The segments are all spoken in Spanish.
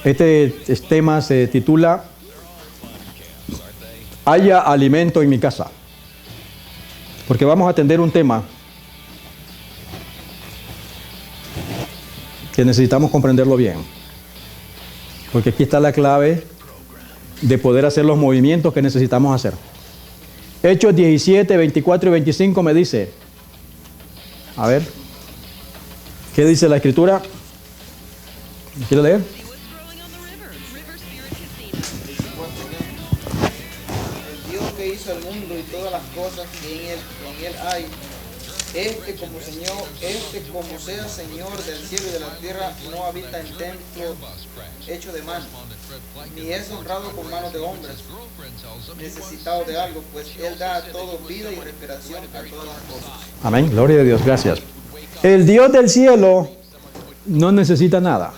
Este tema se titula Haya alimento en mi casa. Porque vamos a atender un tema que necesitamos comprenderlo bien. Porque aquí está la clave de poder hacer los movimientos que necesitamos hacer. Hechos 17, 24 y 25 me dice, a ver, ¿qué dice la Escritura? ¿Quiere leer? El Dios que hizo el mundo y todas las cosas que en él hay, como sea Señor del cielo y de la tierra, no habita en templo hecho de mano, ni es honrado con manos de hombres, necesitado de algo, pues Él da a todo vida y respiración a todas las cosas. Amén, gloria a Dios, gracias. El Dios del cielo no necesita nada,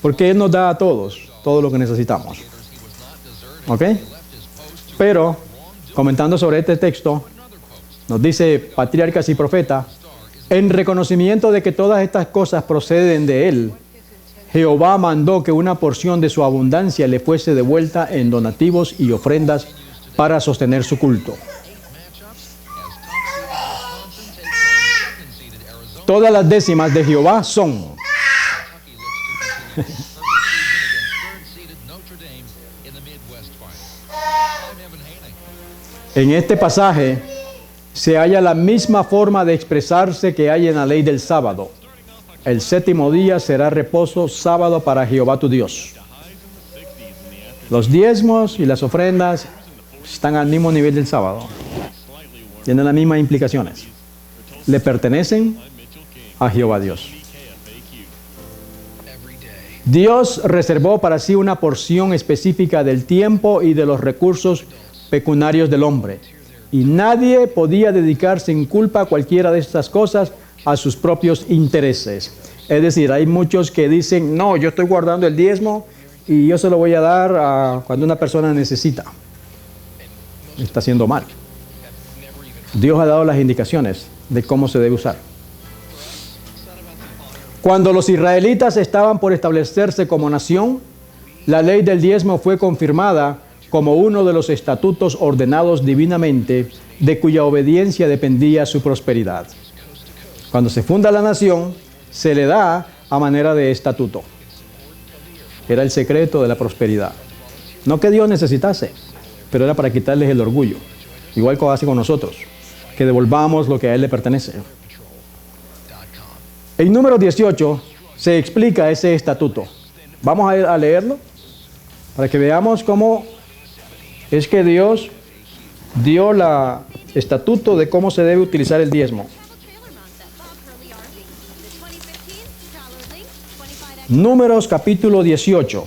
porque Él nos da a todos todo lo que necesitamos. ¿Ok? Pero, comentando sobre este texto, nos dice Patriarcas y Profetas, en reconocimiento de que todas estas cosas proceden de Él, Jehová mandó que una porción de su abundancia le fuese devuelta en donativos y ofrendas para sostener su culto. Todas las décimas de Jehová son. En este pasaje se halla la misma forma de expresarse que hay en la ley del sábado. El séptimo día será reposo, sábado para Jehová tu Dios. Los diezmos y las ofrendas están al mismo nivel del sábado. Tienen las mismas implicaciones. Le pertenecen a Jehová Dios. Dios reservó para sí una porción específica del tiempo y de los recursos pecuniarios del hombre. Y nadie podía dedicar sin culpa a cualquiera de estas cosas a sus propios intereses. Es decir, hay muchos que dicen, no, yo estoy guardando el diezmo y yo se lo voy a dar a cuando una persona necesita. Está haciendo mal. Dios ha dado las indicaciones de cómo se debe usar. Cuando los israelitas estaban por establecerse como nación, la ley del diezmo fue confirmada como uno de los estatutos ordenados divinamente, de cuya obediencia dependía su prosperidad. Cuando se funda la nación, se le da a manera de estatuto. Era el secreto de la prosperidad. No que Dios necesitase, pero era para quitarles el orgullo. Igual como hace con nosotros, que devolvamos lo que a Él le pertenece. En número 18 se explica ese estatuto. Vamos a leerlo para que veamos cómo es que Dios dio el estatuto de cómo se debe utilizar el diezmo. Números capítulo 18.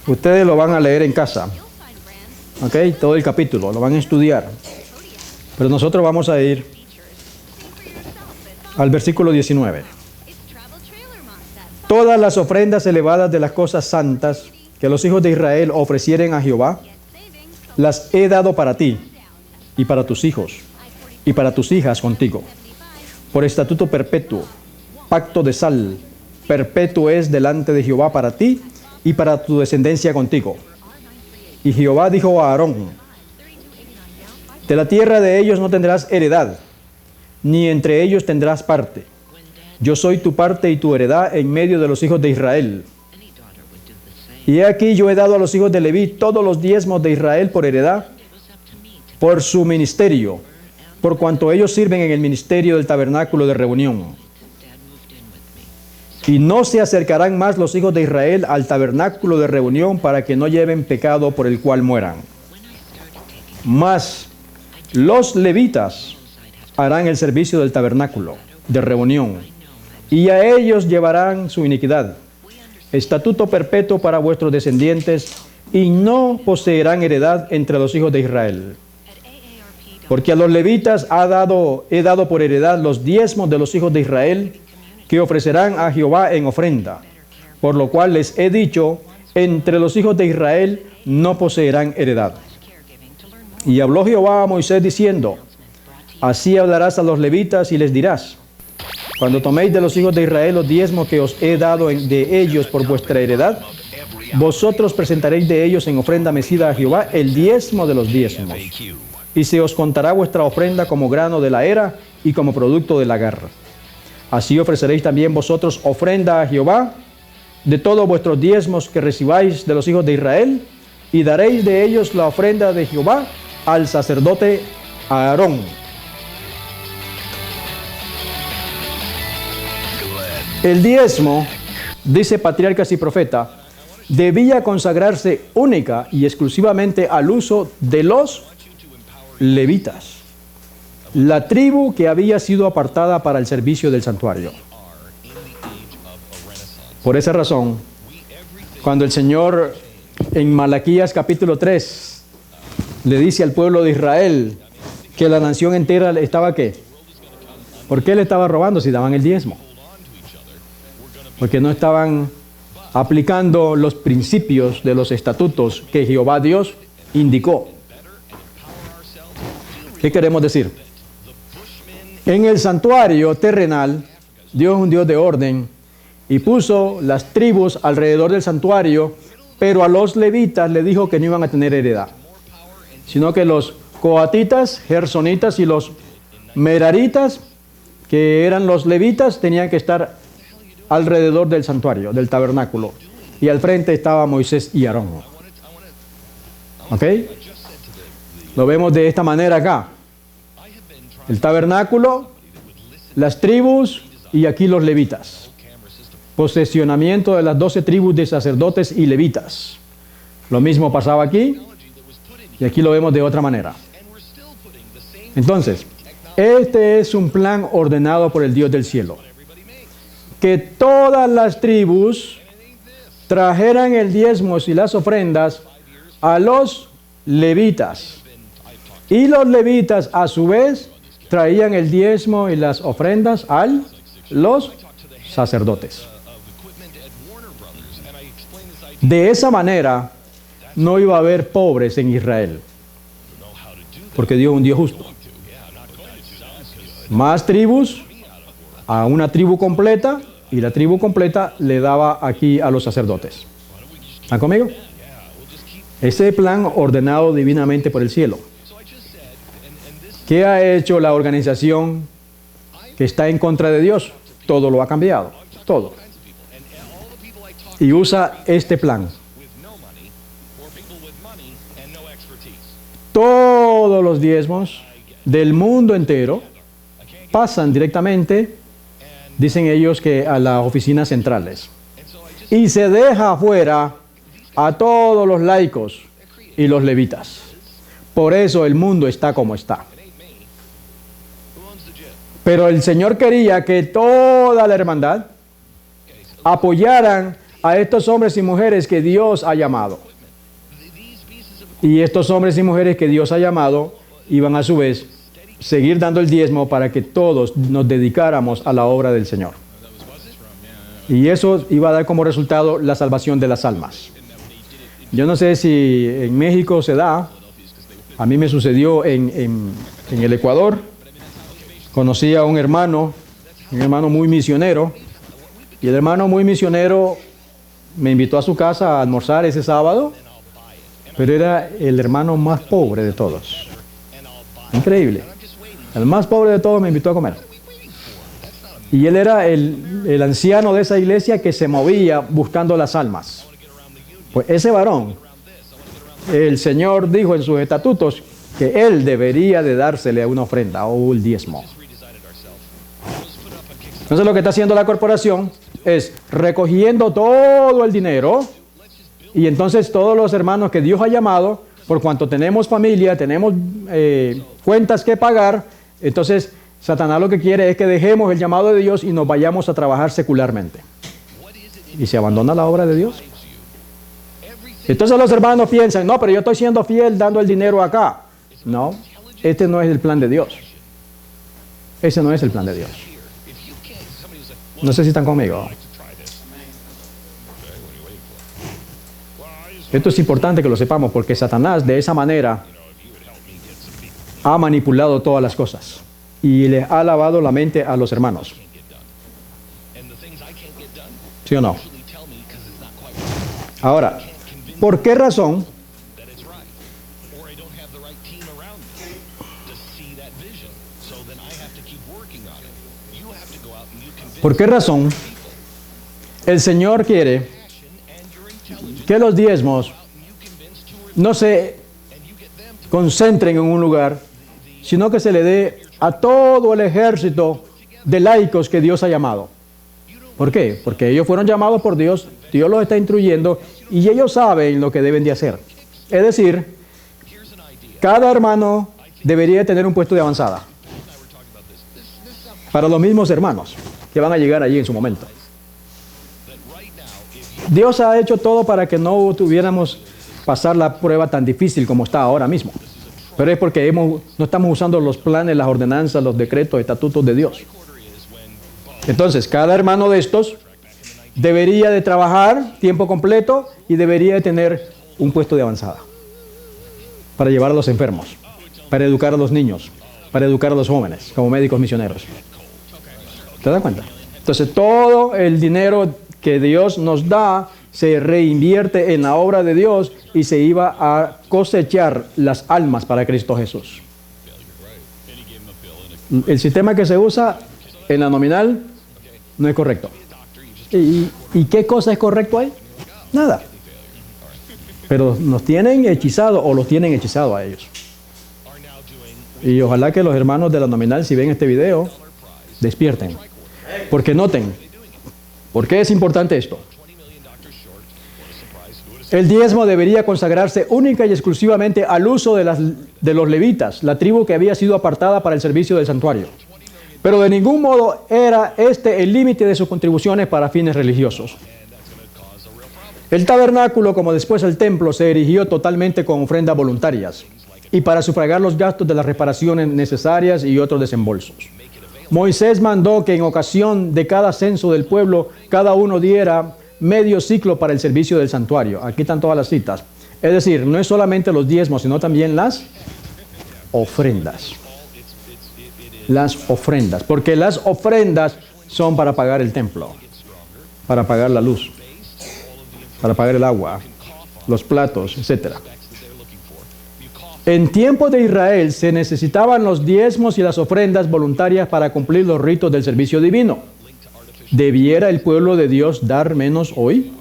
Ustedes lo van a leer en casa. ¿Ok? Todo el capítulo, lo van a estudiar. Pero nosotros vamos a ir al versículo 19. Todas las ofrendas elevadas de las cosas santas que los hijos de Israel ofrecieren a Jehová, las he dado para ti, y para tus hijos, y para tus hijas contigo, por estatuto perpetuo, pacto de sal, perpetuo es delante de Jehová para ti, y para tu descendencia contigo. Y Jehová dijo a Aarón, de la tierra de ellos no tendrás heredad, ni entre ellos tendrás parte. Yo soy tu parte y tu heredad en medio de los hijos de Israel. Y he aquí yo he dado a los hijos de Leví todos los diezmos de Israel por heredad, por su ministerio, por cuanto ellos sirven en el ministerio del tabernáculo de reunión. Y no se acercarán más los hijos de Israel al tabernáculo de reunión para que no lleven pecado por el cual mueran. Mas los levitas harán el servicio del tabernáculo de reunión, y a ellos llevarán su iniquidad. Estatuto perpetuo para vuestros descendientes, y no poseerán heredad entre los hijos de Israel. Porque a los levitas he dado por heredad los diezmos de los hijos de Israel, que ofrecerán a Jehová en ofrenda. Por lo cual les he dicho, entre los hijos de Israel no poseerán heredad. Y habló Jehová a Moisés diciendo, así hablarás a los levitas y les dirás, cuando toméis de los hijos de Israel los diezmos que os he dado de ellos por vuestra heredad, vosotros presentaréis de ellos en ofrenda mecida a Jehová el diezmo de los diezmos. Y se os contará vuestra ofrenda como grano de la era y como producto de la guerra. Así ofreceréis también vosotros ofrenda a Jehová de todos vuestros diezmos que recibáis de los hijos de Israel, y daréis de ellos la ofrenda de Jehová al sacerdote Aarón. El diezmo, dice Patriarcas y Profeta, debía consagrarse única y exclusivamente al uso de los levitas, la tribu que había sido apartada para el servicio del santuario. Por esa razón, cuando el Señor en Malaquías capítulo 3 le dice al pueblo de Israel que la nación entera estaba ¿qué? ¿Por qué le estaba robando si daban el diezmo? Porque no estaban aplicando los principios de los estatutos que Jehová Dios indicó. ¿Qué queremos decir? En el santuario terrenal, Dios es un Dios de orden y puso las tribus alrededor del santuario, pero a los levitas le dijo que no iban a tener heredad, sino que los coatitas, gersonitas y los meraritas, que eran los levitas, tenían que estar alrededor del santuario, del tabernáculo, y al frente estaba Moisés y Aarón. ¿Ok? Lo vemos de esta manera acá. El tabernáculo, las tribus y aquí los levitas. Posesionamiento de las 12 tribus de sacerdotes y levitas. Lo mismo pasaba aquí y aquí lo vemos de otra manera. Entonces, este es un plan ordenado por el Dios del cielo. Que todas las tribus trajeran el diezmo y las ofrendas a los levitas. Y los levitas a su vez traían el diezmo y las ofrendas a los sacerdotes. De esa manera no iba a haber pobres en Israel, porque Dios es un Dios justo. Más tribus a una tribu completa, y la tribu completa le daba aquí a los sacerdotes. ¿Están conmigo? Ese plan ordenado divinamente por el cielo. ¿Qué ha hecho la organización que está en contra de Dios? Todo lo ha cambiado, todo. Y usa este plan. Todos los diezmos del mundo entero pasan directamente, dicen ellos, que a las oficinas centrales. Y se deja afuera a todos los laicos y los levitas. Por eso el mundo está como está. Pero el Señor quería que toda la hermandad apoyaran a estos hombres y mujeres que Dios ha llamado. Y estos hombres y mujeres que Dios ha llamado iban a su vez seguir dando el diezmo para que todos nos dedicáramos a la obra del Señor. Y eso iba a dar como resultado la salvación de las almas. Yo no sé si en México se da, a mí me sucedió en el Ecuador. Conocí a un hermano muy misionero, y el hermano muy misionero me invitó a su casa a almorzar ese sábado, pero era el hermano más pobre de todos. Increíble. El más pobre de todos me invitó a comer. Y él era el anciano de esa iglesia que se movía buscando las almas. Pues ese varón, el Señor dijo en sus estatutos que él debería de dársele a una ofrenda o un diezmo. Entonces lo que está haciendo la corporación es recogiendo todo el dinero, y entonces todos los hermanos que Dios ha llamado, por cuanto tenemos familia, tenemos cuentas que pagar, entonces Satanás lo que quiere es que dejemos el llamado de Dios y nos vayamos a trabajar secularmente. Y se abandona la obra de Dios. Entonces los hermanos piensan, no, pero yo estoy siendo fiel dando el dinero acá. No, este no es el plan de Dios. Ese no es el plan de Dios. No sé si están conmigo. Esto es importante que lo sepamos, porque Satanás de esa manera ha manipulado todas las cosas y les ha lavado la mente a los hermanos. ¿Sí o no? Ahora, ¿por qué razón? ¿Por qué razón el Señor quiere que los diezmos no se concentren en un lugar, sino que se le dé a todo el ejército de laicos que Dios ha llamado? ¿Por qué? Porque ellos fueron llamados por Dios, Dios los está instruyendo y ellos saben lo que deben de hacer. Es decir, cada hermano debería tener un puesto de avanzada para los mismos hermanos que van a llegar allí en su momento. Dios ha hecho todo para que no tuviéramos pasar la prueba tan difícil como está ahora mismo. Pero es porque no estamos usando los planes, las ordenanzas, los decretos, estatutos de Dios. Entonces, cada hermano de estos debería de trabajar tiempo completo y debería de tener un puesto de avanzada para llevar a los enfermos, para educar a los niños, para educar a los jóvenes como médicos misioneros. ¿Te das cuenta? Entonces, todo el dinero que Dios nos da se reinvierte en la obra de Dios y se iba a cosechar las almas para Cristo Jesús. El sistema que se usa en la nominal no es correcto. ¿Y qué cosa es correcto ahí? Nada. Pero nos tienen hechizado o los tienen hechizado a ellos. Y ojalá que los hermanos de la nominal, si ven este video, despierten. Porque noten, ¿por qué es importante esto? El diezmo debería consagrarse única y exclusivamente al uso de los levitas, la tribu que había sido apartada para el servicio del santuario. Pero de ningún modo era este el límite de sus contribuciones para fines religiosos. El tabernáculo, como después el templo, se erigió totalmente con ofrendas voluntarias y para sufragar los gastos de las reparaciones necesarias y otros desembolsos. Moisés mandó que en ocasión de cada censo del pueblo, cada uno diera medio ciclo para el servicio del santuario. Aquí están todas las citas. Es decir, no es solamente los diezmos, sino también las ofrendas. Las ofrendas, porque las ofrendas son para pagar el templo, para pagar la luz, para pagar el agua, los platos, etc. En tiempos de Israel se necesitaban los diezmos y las ofrendas voluntarias para cumplir los ritos del servicio divino. ¿Debiera el pueblo de Dios dar menos hoy?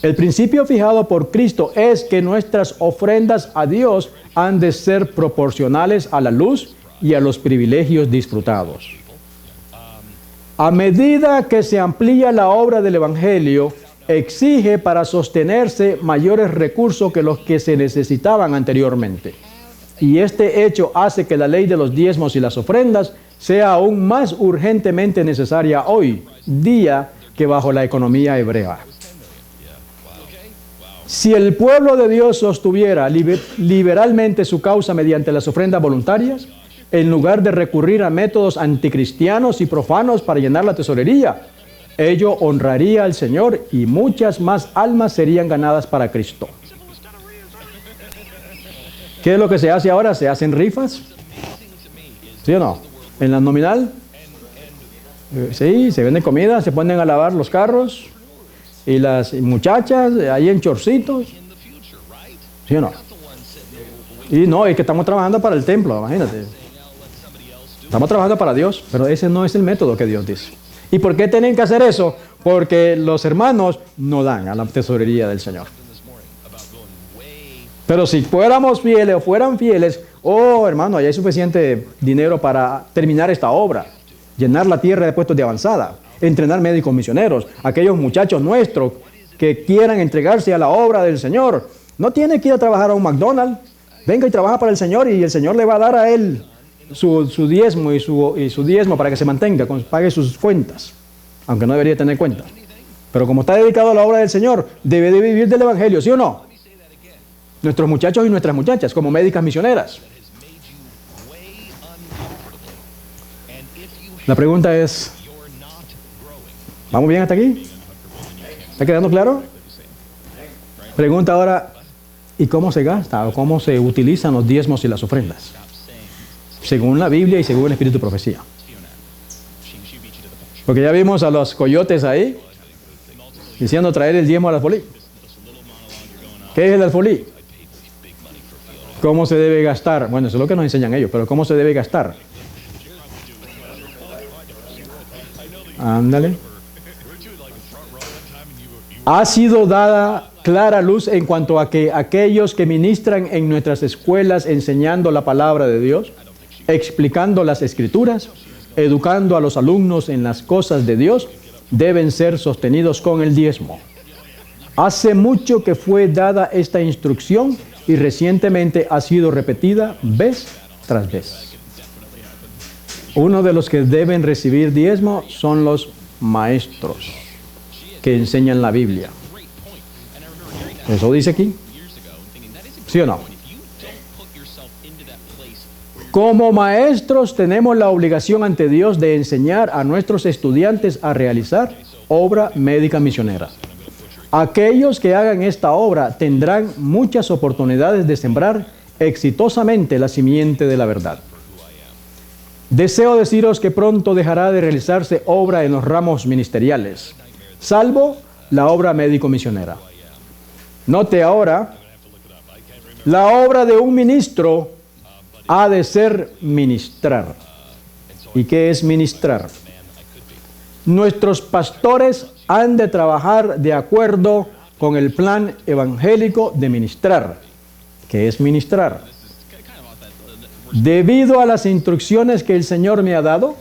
El principio fijado por Cristo es que nuestras ofrendas a Dios han de ser proporcionales a la luz y a los privilegios disfrutados. A medida que se amplía la obra del Evangelio, exige para sostenerse mayores recursos que los que se necesitaban anteriormente. Y este hecho hace que la ley de los diezmos y las ofrendas sea aún más urgentemente necesaria hoy, día que bajo la economía hebrea. Si el pueblo de Dios sostuviera liberalmente su causa mediante las ofrendas voluntarias, en lugar de recurrir a métodos anticristianos y profanos para llenar la tesorería, ello honraría al Señor y muchas más almas serían ganadas para Cristo. ¿Qué es lo que se hace ahora? ¿Se hacen rifas? ¿Sí o no? En la nominal, sí, se vende comida, se ponen a lavar los carros y las muchachas ahí en chorcitos. ¿Sí o no? Y no, es que estamos trabajando para el templo, imagínate. Estamos trabajando para Dios, pero ese no es el método que Dios dice. ¿Y por qué tienen que hacer eso? Porque los hermanos no dan a la tesorería del Señor. Pero si fuéramos fieles o fueran fieles, oh hermano, allá hay suficiente dinero para terminar esta obra, llenar la tierra de puestos de avanzada, entrenar médicos misioneros, aquellos muchachos nuestros que quieran entregarse a la obra del Señor. No tiene que ir a trabajar a un McDonald's, venga y trabaja para el Señor y el Señor le va a dar a él su diezmo y su diezmo para que se mantenga, pague sus cuentas, aunque no debería tener cuentas. Pero como está dedicado a la obra del Señor, debe de vivir del Evangelio, ¿sí o no? Nuestros muchachos y nuestras muchachas, como médicas misioneras. La pregunta es, ¿vamos bien hasta aquí? ¿Está quedando claro? Pregunta ahora, ¿y cómo se gasta o cómo se utilizan los diezmos y las ofrendas? según la Biblia y según el Espíritu de Profecía. Porque ya vimos a los coyotes ahí diciendo traer el diezmo al alfolí. ¿Qué es el alfolí? ¿Cómo se debe gastar? Bueno, eso es lo que nos enseñan ellos, pero ¿cómo se debe gastar? Ándale. Ha sido dada clara luz en cuanto a que aquellos que ministran en nuestras escuelas enseñando la palabra de Dios, explicando las Escrituras, educando a los alumnos en las cosas de Dios, deben ser sostenidos con el diezmo. Hace mucho que fue dada esta instrucción y recientemente ha sido repetida vez tras vez. Uno de los que deben recibir diezmo son los maestros que enseñan la Biblia. ¿Eso dice aquí? ¿Sí o no? Como maestros tenemos la obligación ante Dios de enseñar a nuestros estudiantes a realizar obra médica misionera. Aquellos que hagan esta obra tendrán muchas oportunidades de sembrar exitosamente la simiente de la verdad. Deseo deciros que pronto dejará de realizarse obra en los ramos ministeriales, salvo la obra médico-misionera. Note ahora, la obra de un ministro ha de ser ministrar. ¿Y qué es ministrar? Nuestros pastores han de trabajar de acuerdo con el plan evangélico de ministrar. ¿Qué es ministrar? Debido a las instrucciones que el Señor me ha dado,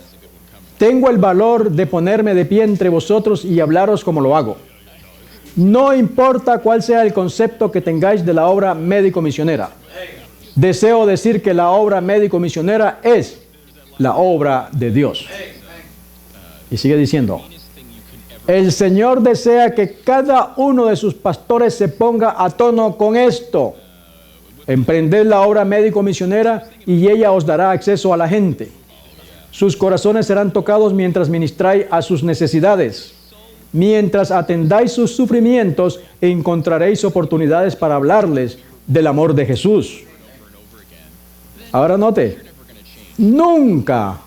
tengo el valor de ponerme de pie entre vosotros y hablaros como lo hago. No importa cuál sea el concepto que tengáis de la obra médico-misionera. Deseo decir que la obra médico-misionera es la obra de Dios. Y sigue diciendo, el Señor desea que cada uno de sus pastores se ponga a tono con esto. Emprended la obra médico-misionera y ella os dará acceso a la gente. Sus corazones serán tocados mientras ministráis a sus necesidades. Mientras atendáis sus sufrimientos, encontraréis oportunidades para hablarles del amor de Jesús. Ahora note, nunca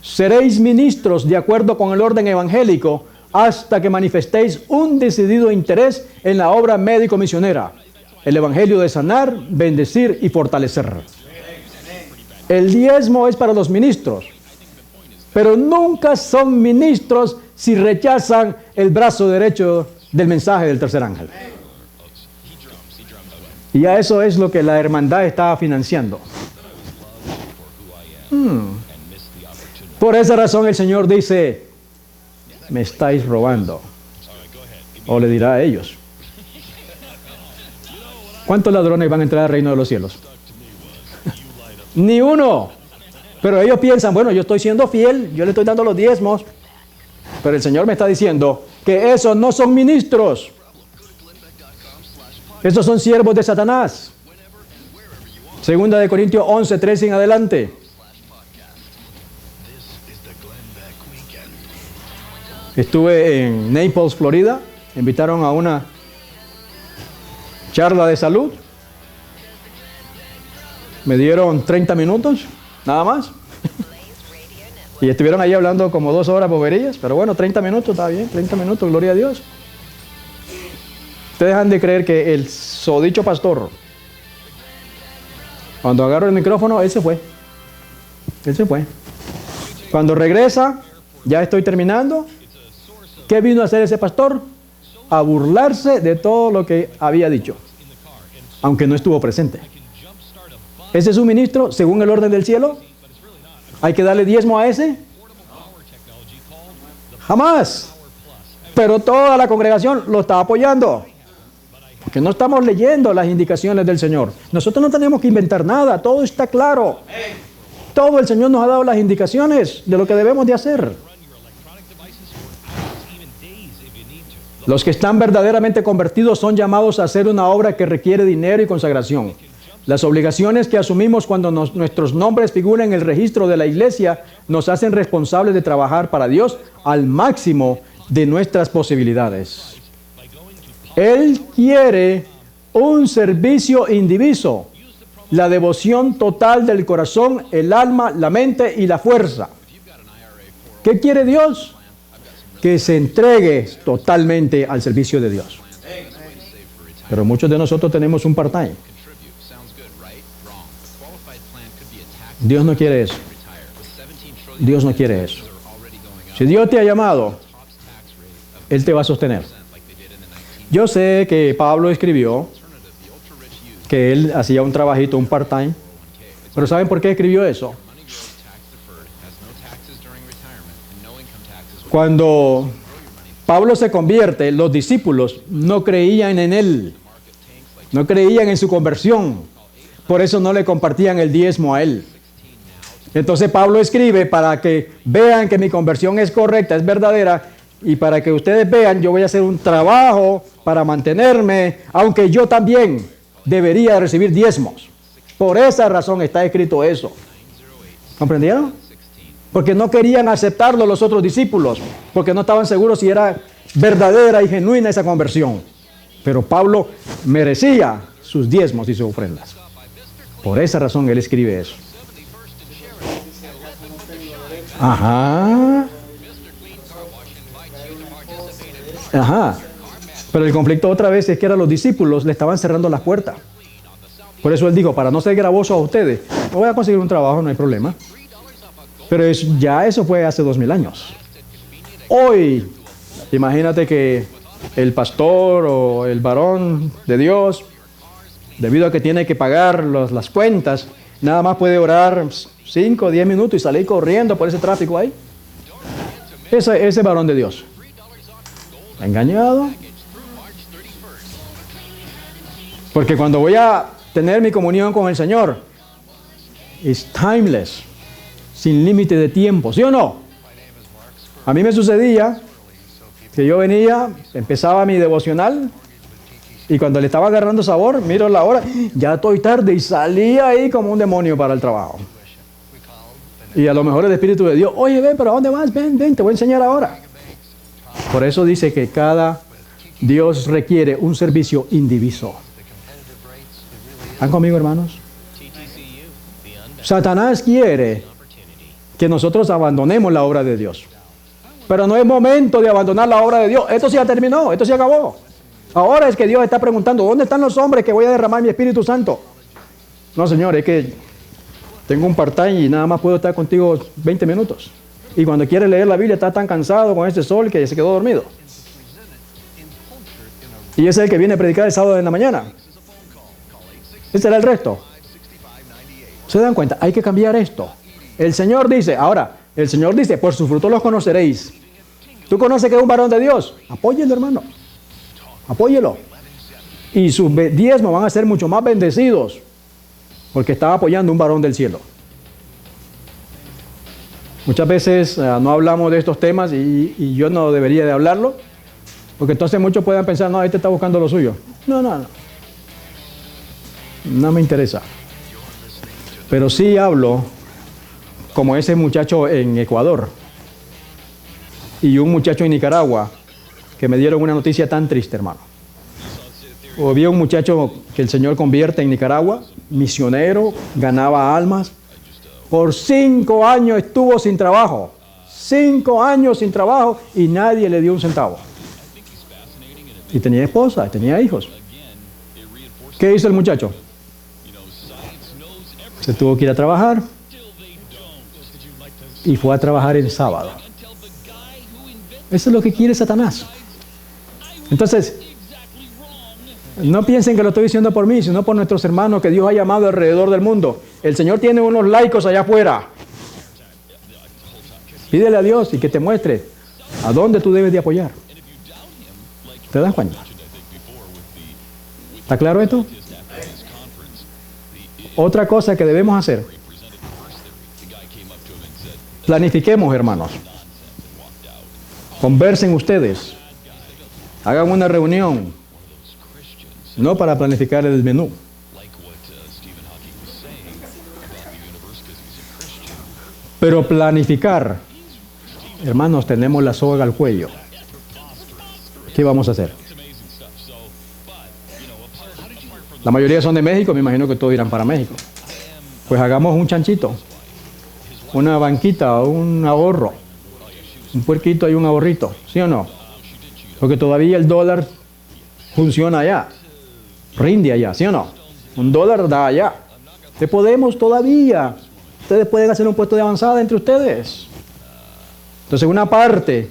seréis ministros de acuerdo con el orden evangélico hasta que manifestéis un decidido interés en la obra médico-misionera, el evangelio de sanar, bendecir y fortalecer. El diezmo es para los ministros, pero nunca son ministros si rechazan el brazo derecho del mensaje del tercer ángel. Y a eso es lo que la hermandad está financiando. Por esa razón el Señor dice, me estáis robando. O le dirá a ellos. ¿Cuántos ladrones van a entrar al reino de los cielos? Ni uno. Pero ellos piensan, bueno, yo estoy siendo fiel, yo le estoy dando los diezmos. Pero el Señor me está diciendo que esos no son ministros. Esos son siervos de Satanás. Segunda de Corintios 11, 13 en adelante. Estuve en Naples, Florida. Me invitaron a una charla de salud. Me dieron 30 minutos, nada más. Y estuvieron ahí hablando como 2 horas boberías. Pero bueno, 30 minutos, está bien, 30 minutos, gloria a Dios. Ustedes han de creer que el sodicho pastor, cuando agarró el micrófono, él se fue. Él se fue. Cuando regresa, ya estoy terminando. ¿Qué vino a hacer ese pastor? A burlarse de todo lo que había dicho, aunque no estuvo presente. ¿Ese es un ministro según el orden del cielo? ¿Hay que darle diezmo a ese? Jamás. Pero toda la congregación lo está apoyando, porque no estamos leyendo las indicaciones del Señor. Nosotros no tenemos que inventar nada, todo está claro. Todo el Señor nos ha dado las indicaciones de lo que debemos de hacer. Los que están verdaderamente convertidos son llamados a hacer una obra que requiere dinero y consagración. Las obligaciones que asumimos cuando nuestros nombres figuran en el registro de la iglesia nos hacen responsables de trabajar para Dios al máximo de nuestras posibilidades. Él quiere un servicio indiviso la devoción total del corazón, el alma, la mente y la fuerza. ¿Qué quiere Dios? Que se entregue totalmente al servicio de Dios. Pero muchos de nosotros tenemos un part-time. Dios no quiere eso. Dios no quiere eso. Si Dios te ha llamado, Él te va a sostener. Yo sé que Pablo escribió que él hacía un trabajito, un part-time. Pero ¿saben por qué escribió eso? Cuando Pablo se convierte, los discípulos no creían en él. No creían en su conversión. Por eso no le compartían el diezmo a él. Entonces Pablo escribe para que vean que mi conversión es correcta, es verdadera, y para que ustedes vean, yo voy a hacer un trabajo para mantenerme, aunque yo también debería recibir diezmos. Por esa razón está escrito eso. ¿Comprendieron? Porque no querían aceptarlo los otros discípulos, porque no estaban seguros si era verdadera y genuina esa conversión. Pero Pablo merecía sus diezmos y sus ofrendas. Por esa razón él escribe eso. Ajá. Ajá. Pero el conflicto otra vez es que eran los discípulos, le estaban cerrando las puertas. Por eso él dijo, para no ser gravoso a ustedes, voy a conseguir un trabajo, no hay problema. Pero ya eso fue hace 2000 años. Hoy, imagínate que el pastor o el varón de Dios, debido a que tiene que pagar las cuentas, nada más puede orar 5 o 10 minutos y salir corriendo por ese tráfico ahí. Ese varón de Dios. ¿Engañado? Porque cuando voy a tener mi comunión con el Señor, es timeless, sin límite de tiempo, ¿sí o no? A mí me sucedía que yo venía, empezaba mi devocional, y cuando le estaba agarrando sabor, miro la hora, ya estoy tarde, y salía ahí como un demonio para el trabajo. Y a lo mejor el Espíritu de Dios, oye, ven, pero ¿a dónde vas? Ven, te voy a enseñar ahora. Por eso dice que Dios requiere un servicio indiviso. ¿Están conmigo, hermanos? Satanás quiere que nosotros abandonemos la obra de Dios. Pero no es momento de abandonar la obra de Dios. Esto ya terminó, esto se acabó. Ahora es que Dios está preguntando, ¿dónde están los hombres que voy a derramar mi Espíritu Santo? No, Señor, es que tengo un part-time y nada más puedo estar contigo 20 minutos. Y cuando quiere leer la Biblia está tan cansado con este sol que se quedó dormido. Y ese es el que viene a predicar el sábado en la mañana. Ese era el resto. ¿Se dan cuenta? Hay que cambiar esto. El Señor dice, por sus frutos los conoceréis. ¿Tú conoces que es un varón de Dios? Apóyelo, hermano. Apóyelo. Y sus diezmos van a ser mucho más bendecidos, porque está apoyando un varón del cielo. Muchas veces no hablamos de estos temas y yo no debería de hablarlo, porque entonces muchos pueden pensar, no, este está buscando lo suyo. No me interesa. Pero sí hablo como ese muchacho en Ecuador y un muchacho en Nicaragua que me dieron una noticia tan triste, hermano. Había un muchacho que el Señor convierte en Nicaragua, misionero, ganaba almas. Por 5 años estuvo sin trabajo. 5 años sin trabajo y nadie le dio un centavo. Y tenía esposa, tenía hijos. ¿Qué hizo el muchacho? Se tuvo que ir a trabajar. Y fue a trabajar el sábado. Eso es lo que quiere Satanás. Entonces, no piensen que lo estoy diciendo por mí, sino por nuestros hermanos que Dios ha llamado alrededor del mundo. El Señor tiene unos laicos allá afuera. Pídele a Dios y que te muestre a dónde tú debes de apoyar. ¿Te das cuenta? ¿Está claro esto? Otra cosa que debemos hacer. Planifiquemos, hermanos. Conversen ustedes. Hagan una reunión. No para planificar el menú. Pero planificar. Hermanos, tenemos la soga al cuello. ¿Qué vamos a hacer? La mayoría son de México, me imagino que todos irán para México. Pues hagamos un chanchito, una banquita, un ahorro, un puerquito y un ahorrito, ¿sí o no? Porque todavía el dólar funciona allá, rinde allá, ¿sí o no? Un dólar da allá. Te podemos todavía, ustedes pueden hacer un puesto de avanzada entre ustedes. Entonces una parte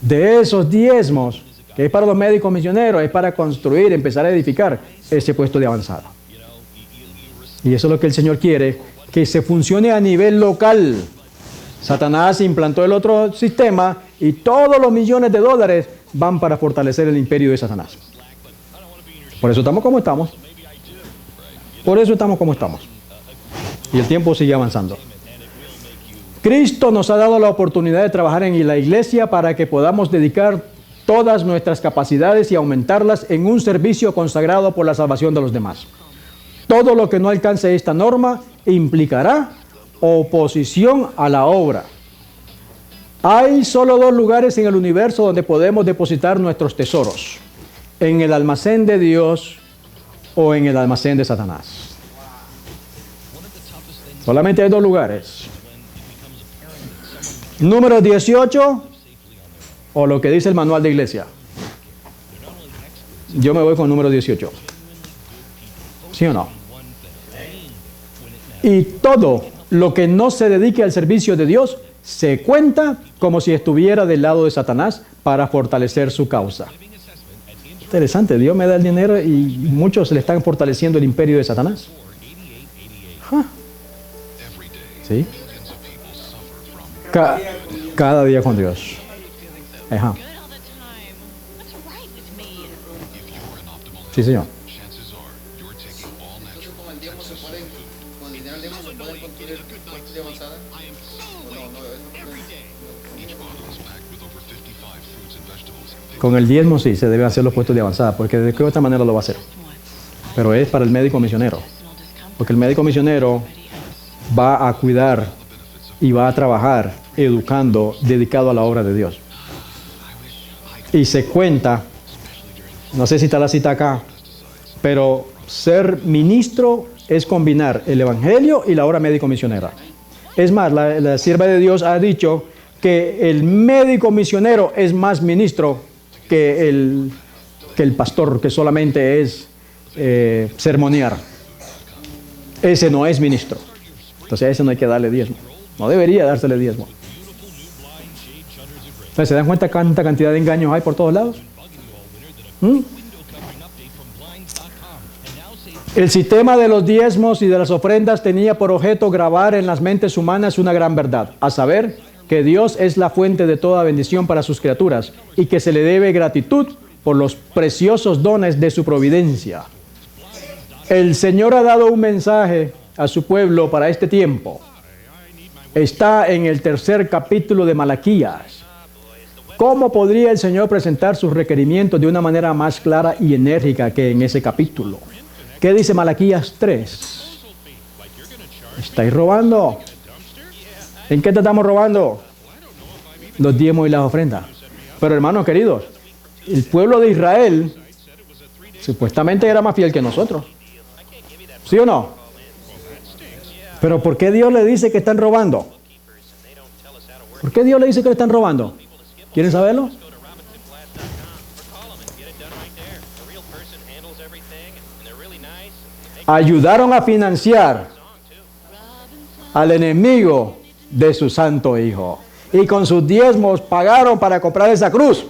de esos diezmos, que es para los médicos misioneros, es para construir, empezar a edificar ese puesto de avanzada. Y eso es lo que el Señor quiere, que se funcione a nivel local. Satanás implantó el otro sistema y todos los millones de dólares van para fortalecer el imperio de Satanás. Por eso estamos como estamos. Por eso estamos como estamos. Y el tiempo sigue avanzando. Cristo nos ha dado la oportunidad de trabajar en la iglesia para que podamos dedicar todas nuestras capacidades y aumentarlas en un servicio consagrado por la salvación de los demás. Todo lo que no alcance esta norma implicará oposición a la obra. Hay solo dos lugares en el universo donde podemos depositar nuestros tesoros: en el almacén de Dios o en el almacén de Satanás. Solamente hay dos lugares. Número 18 o lo que dice el manual de iglesia. Yo me voy con el número 18. ¿Sí o no? Y todo lo que no se dedique al servicio de Dios se cuenta como si estuviera del lado de Satanás para fortalecer su causa. Interesante, Dios me da el dinero y muchos le están fortaleciendo el imperio de Satanás. ¿Sí? Cada día con Dios. Ajá. Sí, señor. Entonces con el diezmo se pueden, con el dinero del diezmo se pueden construir puestos de avanzada. Con el diezmo sí, se deben hacer los puestos de avanzada, porque de qué otra manera lo va a hacer. Pero es para el médico misionero. Porque el médico misionero va a cuidar y va a trabajar educando, dedicado a la obra de Dios. Y se cuenta, no sé si está la cita acá, pero ser ministro es combinar el evangelio y la obra médico misionera. Es más, la sierva de Dios ha dicho que el médico misionero es más ministro que el pastor, que solamente es sermonear. Ese no es ministro. Entonces a ese no hay que darle diezmo. No debería dársele diezmo. Entonces, ¿se dan cuenta cuánta cantidad de engaños hay por todos lados? El sistema de los diezmos y de las ofrendas tenía por objeto grabar en las mentes humanas una gran verdad, a saber, que Dios es la fuente de toda bendición para sus criaturas y que se le debe gratitud por los preciosos dones de su providencia. El Señor ha dado un mensaje a su pueblo para este tiempo. Está en el 3er capítulo de Malaquías. ¿Cómo podría el Señor presentar sus requerimientos de una manera más clara y enérgica que en ese capítulo? ¿Qué dice Malaquías 3? ¿Estáis robando? ¿En qué te estamos robando? Los diezmos y las ofrendas. Pero hermanos queridos, el pueblo de Israel supuestamente era más fiel que nosotros. ¿Sí o no? Pero ¿por qué Dios le dice que están robando? ¿Por qué Dios le dice que le están robando? ¿Quieren saberlo? Ayudaron a financiar al enemigo de su santo hijo. Y con sus diezmos pagaron para comprar esa cruz.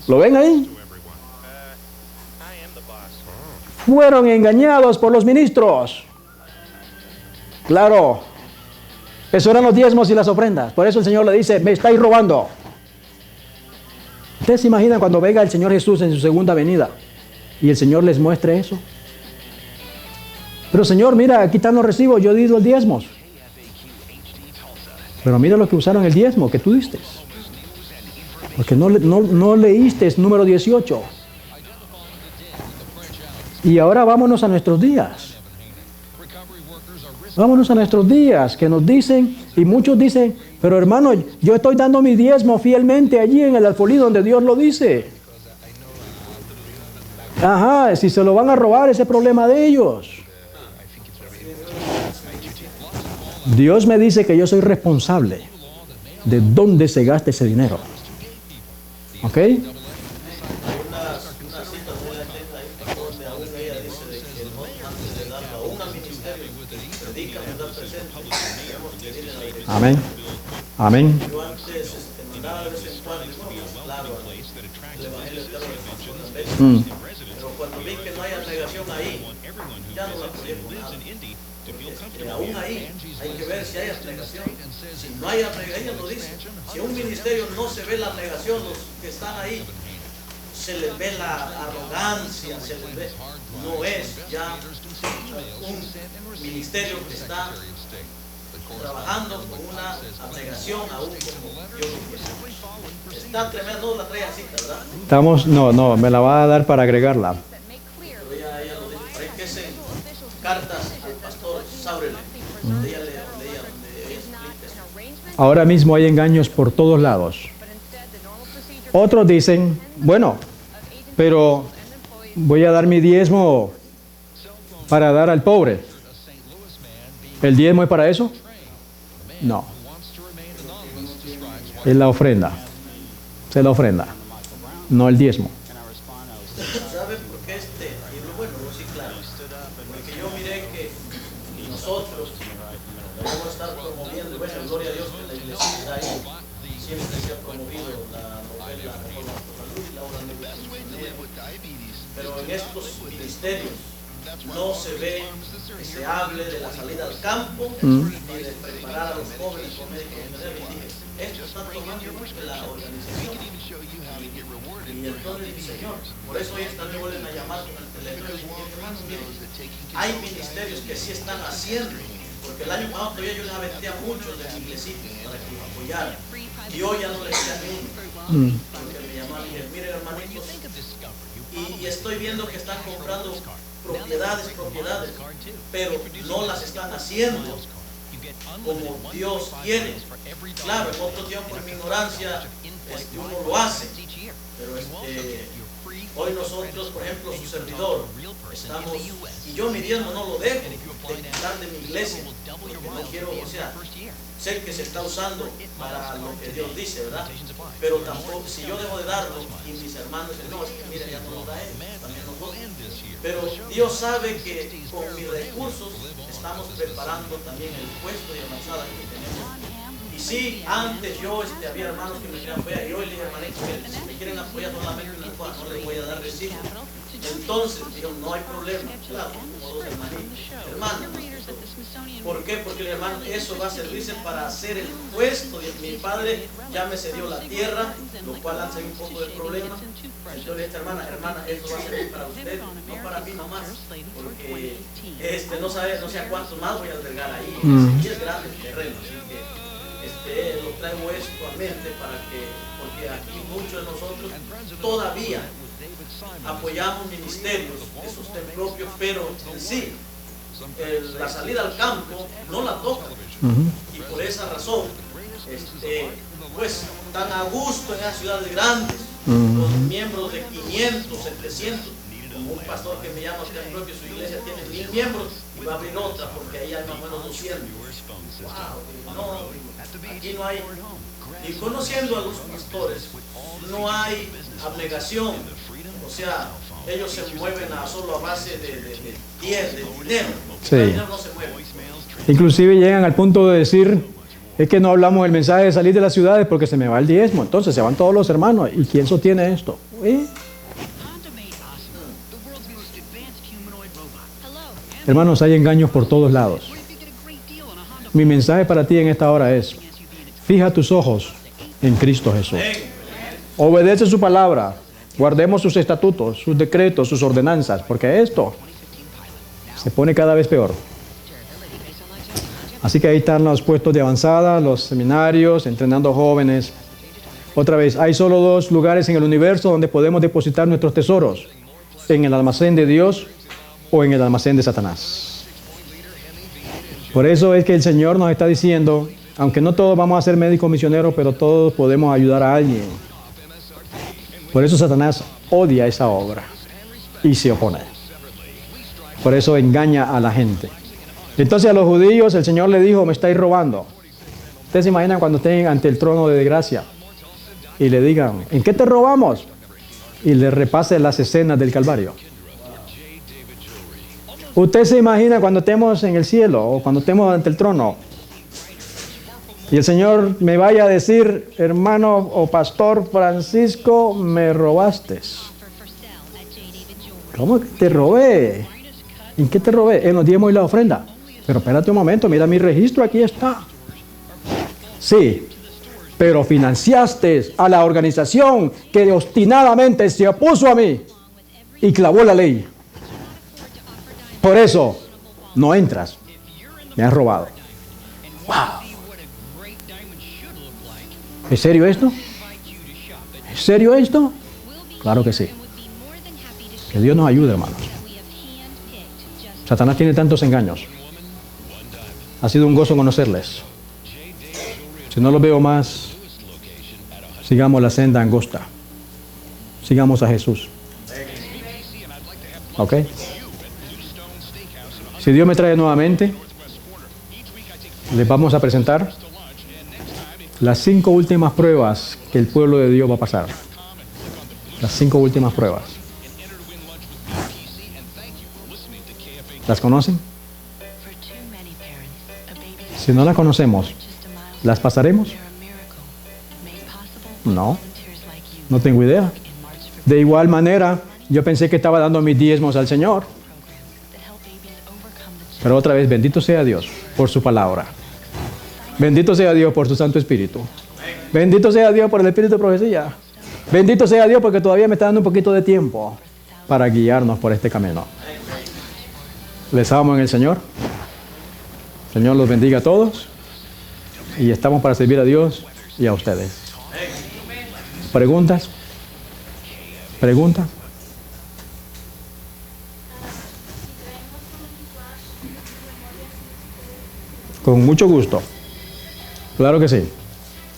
¿Lo ven ahí? Fueron engañados por los ministros. Claro. Eso eran los diezmos y las ofrendas. Por eso el Señor le dice, me estáis robando. ¿Ustedes se imaginan cuando venga el Señor Jesús en su segunda venida y el Señor les muestre eso? Pero Señor, mira, aquí están los recibos, yo di los diezmos. Pero mira lo que usaron el diezmo que tú diste. Porque no leíste número 18. Y ahora vámonos a nuestros días. Vámonos a nuestros días, que nos dicen, y muchos dicen, pero hermano, yo estoy dando mi diezmo fielmente allí en el alfolí donde Dios lo dice. Ajá, si se lo van a robar, ese es problema de ellos. Dios me dice que yo soy responsable de dónde se gasta ese dinero. ¿Ok? Amén. Amén. Yo antes mandaba de vez en cuando, claro, el evangelio de pero cuando vi que no hay negación ahí, ya no la apoyé con nada. Porque aún ahí hay que ver si hay abnegación. Si no hay abnegación, ella lo dice. Si en un ministerio no se ve la abnegación, los que están ahí, se les ve la arrogancia, se les ve, no es ya un ministerio que está trabajando con una abnegación aún como Dios lo quiere. Está tremendo, no la trae así, ¿verdad? Estamos, no, me la va a dar para agregarla. Pero ella lo dice, parece que es en cartas al pastor Saurel, donde ella explica eso. Ahora mismo hay engaños por todos lados. Otros dicen, bueno, pero voy a dar mi diezmo para dar al pobre. ¿El diezmo es para eso? No. Es la ofrenda. Es la ofrenda, no el diezmo. ¿Saben por qué y bueno, sí, claro, porque yo miré que nosotros vamos a estar promoviendo, bueno, gloria a Dios que la iglesia ahí siempre se ha promovido la novela Reforma por la Luz y la obra de pero en estos ministerios no se ve que se hable de la salida al campo ni de preparar a los jóvenes con médicos generales. Esto está tomando mucho de la organización. Y entonces, Señor, por eso ellos también vuelven a llamar con el teléfono y dicen, hermanos, miren, hay ministerios que sí están haciendo, porque el año pasado todavía yo les aventía a muchos de mi iglesita para que los apoyaran. Y hoy ya no les decía ni uno, porque me llamaban y dijeron, miren, hermanitos, y estoy viendo que están comprando propiedades, pero no las están haciendo como Dios quiere. Claro, en otro tiempo en mi ignorancia uno lo hace, pero hoy nosotros, por ejemplo, su servidor, estamos, y yo mi diezmo no lo dejo de quitar de mi iglesia, porque no quiero, o sea, sé que se está usando para lo que Dios dice, ¿verdad? Pero tampoco, si yo dejo de darlo y mis hermanos dicen, no, es que mira, ya no lo da él, también nosotros. Pero Dios sabe que con mis recursos estamos preparando también el puesto de avanzada que tenemos. Y sí, antes yo había hermanos que me querían apoyar y hoy les dije, hermanito, que si me quieren apoyar solamente en la cual no les voy a dar recibo. Entonces, digo, no hay problema, claro, como dos hermanitos, hermanos. ¿Por qué? Porque el hermano, eso va a servirse para hacer el puesto. Y mi padre ya me cedió la tierra, lo cual hace un poco de problema. Entonces, esta hermana, eso va a servir para usted, no para mí nomás, porque no sé a cuántos más voy a albergar ahí. Y es grande el terreno, así que lo traigo esto a mente porque aquí muchos de nosotros todavía apoyamos ministerios de sostén propio, pero en sí la salida al campo no la tocan. Y por esa razón pues tan a gusto en las ciudades grandes, los miembros de 500, 700, como un pastor que me llama usted propio, su iglesia tiene 1000 miembros y va a abrir otra porque ahí hay más o menos 200. Wow, no, aquí no hay. Y conociendo a los pastores, no hay abnegación. O sea, ellos se mueven solo a base de dinero. Sí. El dinero no se mueve. Inclusive llegan al punto de decir, es que no hablamos del mensaje de salir de las ciudades porque se me va el diezmo. Entonces se van todos los hermanos. ¿Y quién sostiene esto? Hermanos, hay engaños por todos lados. Mi mensaje para ti en esta hora es, fija tus ojos en Cristo Jesús. Obedece su palabra. Guardemos sus estatutos, sus decretos, sus ordenanzas, porque esto se pone cada vez peor. Así que ahí están los puestos de avanzada, los seminarios, entrenando jóvenes. Otra vez, hay solo 2 lugares en el universo donde podemos depositar nuestros tesoros: en el almacén de Dios o en el almacén de Satanás. Por eso es que el Señor nos está diciendo, aunque no todos vamos a ser médicos misioneros, pero todos podemos ayudar a alguien. Por eso Satanás odia esa obra. y se opone. Por eso engaña a la gente. Entonces a los judíos el Señor le dijo, me estáis robando. Ustedes se imaginan cuando estén ante el trono de gracia y le digan, ¿en qué te robamos? Y le repase las escenas del Calvario. Usted se imagina cuando estemos en el cielo o cuando estemos ante el trono y el Señor me vaya a decir, hermano o pastor Francisco, me robaste. ¿Cómo que te robé? ¿En qué te robé? En los diezmos y la ofrenda. Pero espérate un momento, mira mi registro, aquí está. Sí, pero financiaste a la organización que obstinadamente se opuso a mí y clavó la ley. Por eso, no entras. Me has robado. ¡Wow! ¿Es serio esto? ¿Es serio esto? Claro que sí. Que Dios nos ayude, hermanos. Satanás tiene tantos engaños. Ha sido un gozo conocerles. Si no los veo más, sigamos la senda angosta. Sigamos a Jesús. ¿Ok? Si Dios me trae nuevamente, les vamos a presentar las 5 últimas pruebas que el pueblo de Dios va a pasar. Las 5 últimas pruebas. ¿Las conocen? Si no las conocemos, ¿las pasaremos? No, no tengo idea. De igual manera, yo pensé que estaba dando mis diezmos al Señor. Pero otra vez, bendito sea Dios por su palabra. Bendito sea Dios por su Santo Espíritu. Bendito sea Dios por el Espíritu de profecía. Bendito sea Dios porque todavía me está dando un poquito de tiempo para guiarnos por este camino. Les amo en el Señor. El Señor los bendiga a todos. Y estamos para servir a Dios y a ustedes. ¿Preguntas? ¿Preguntas? Con mucho gusto. Claro que sí.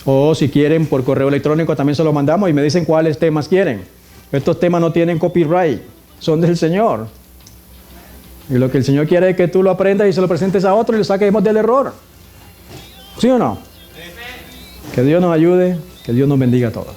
O si quieren por correo electrónico también se los mandamos y me dicen cuáles temas quieren. Estos temas no tienen copyright, son del Señor. Y lo que el Señor quiere es que tú lo aprendas y se lo presentes a otro y lo saquemos del error. ¿Sí o no? Que Dios nos ayude, que Dios nos bendiga a todos.